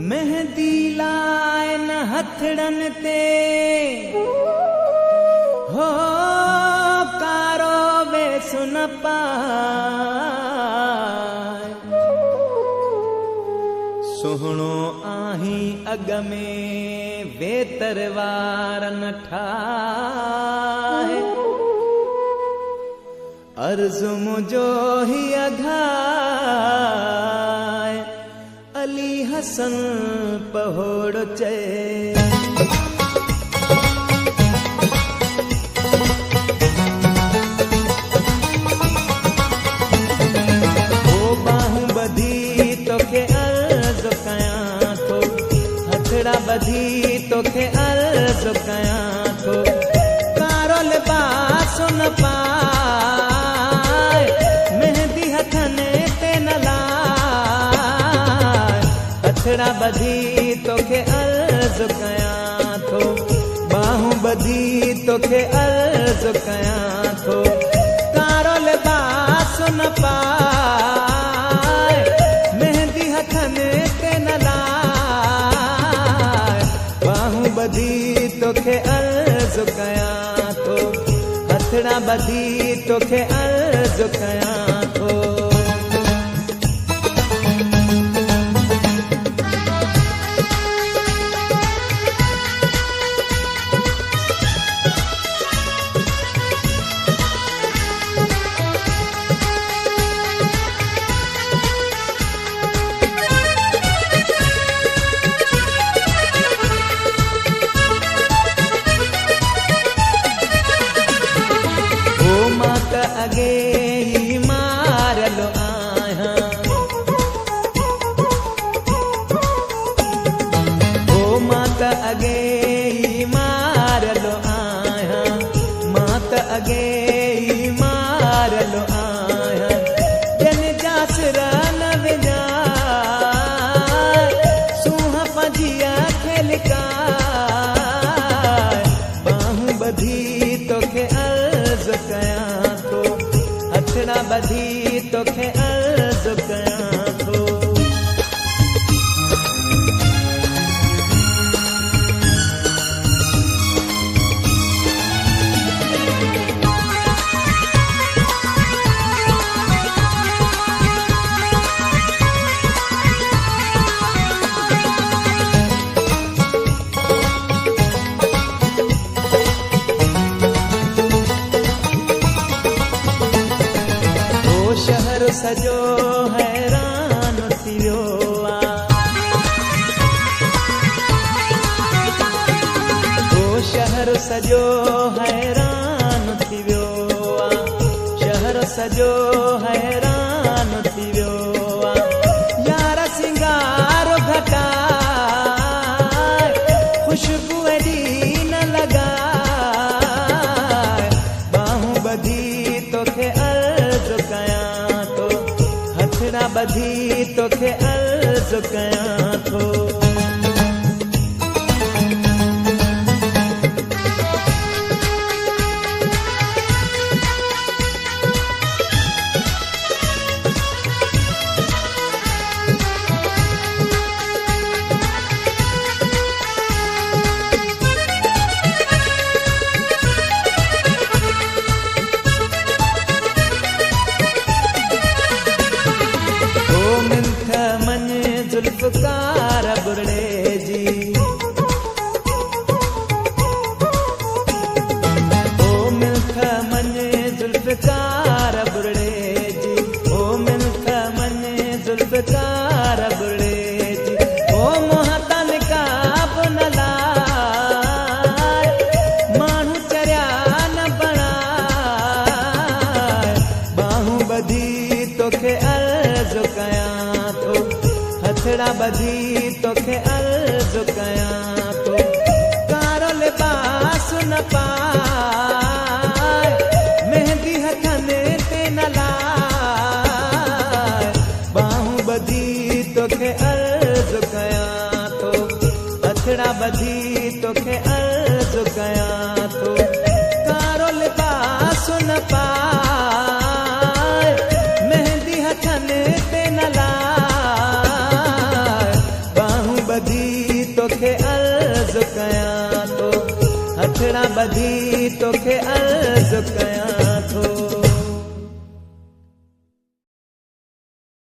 मेहंदी लाए न हथड़न ते हो कारो वे सुन पाए सुहणो आही अग में वे तरवार न ठाए अर्ज़ मुझो ही अघाए अली हसन पहोड़ चए ओ बाहूं बधी तोखे अर्ज़ कयां थो हथड़ा बधी तोखे अर्ज़ कयां थो कारो लिबास न पाए मेहंदी हथने ते न लाए हथड़ा बधी तोखे अर्ज़ कयां थो बाहूं बधी तोखे अर्ज़ कयां थो कारो लिबास न पाए मेहंदी हथने ते न लाए बाहूं बधी तोखे अर्ज़ कयां थो हथड़ा बधी तोखे अर्ज़ कयां थो अगे ही मारलो आया ओ मात अगे ही मारलो आया मात अगे ही मारलो आया जन जासरा न विजा सूह पंजिया खेलका बाहूं बधी तोखे अर्ज़ कयां हथड़ा बधी तोखे अर्ज़ कयां थो शहर सजो हैरान थी वियो ओ शहर सजो हैरान थी वियो शहर सजो हैरान थी वियो यार सिंगार घटाए खुशबू एडी न लगाए बाहूं बधी तोखे अर्ज़ कयां हथड़ा बधी तोखे अर्ज़ कयां थो जुल्फ़कार बुरड़े जी ओ मिल्ख मने जुल्फ़कार बुरड़े जी ओ मिल्ख मने जुल्फ़कार बुरड़े जी ओ मोहतन का न लाए माण्हू चरिया न बणाए बाहूं बधी तोखे अर्ज़ कयां थो हथड़ा बधी तोखे अर्ज़ कयां थो कारो लिबास न पाए मेहंदी हथने ते न लाए बाहूं बधी तोखे अर्ज़ कयां थो हथड़ा बधी तोखे अर्ज़ कयां थो कारो लिबास न पाए मेहंदी हथने ते न लाए आसड़ा ॿधी तोखे अर्ज़ु कयां थो।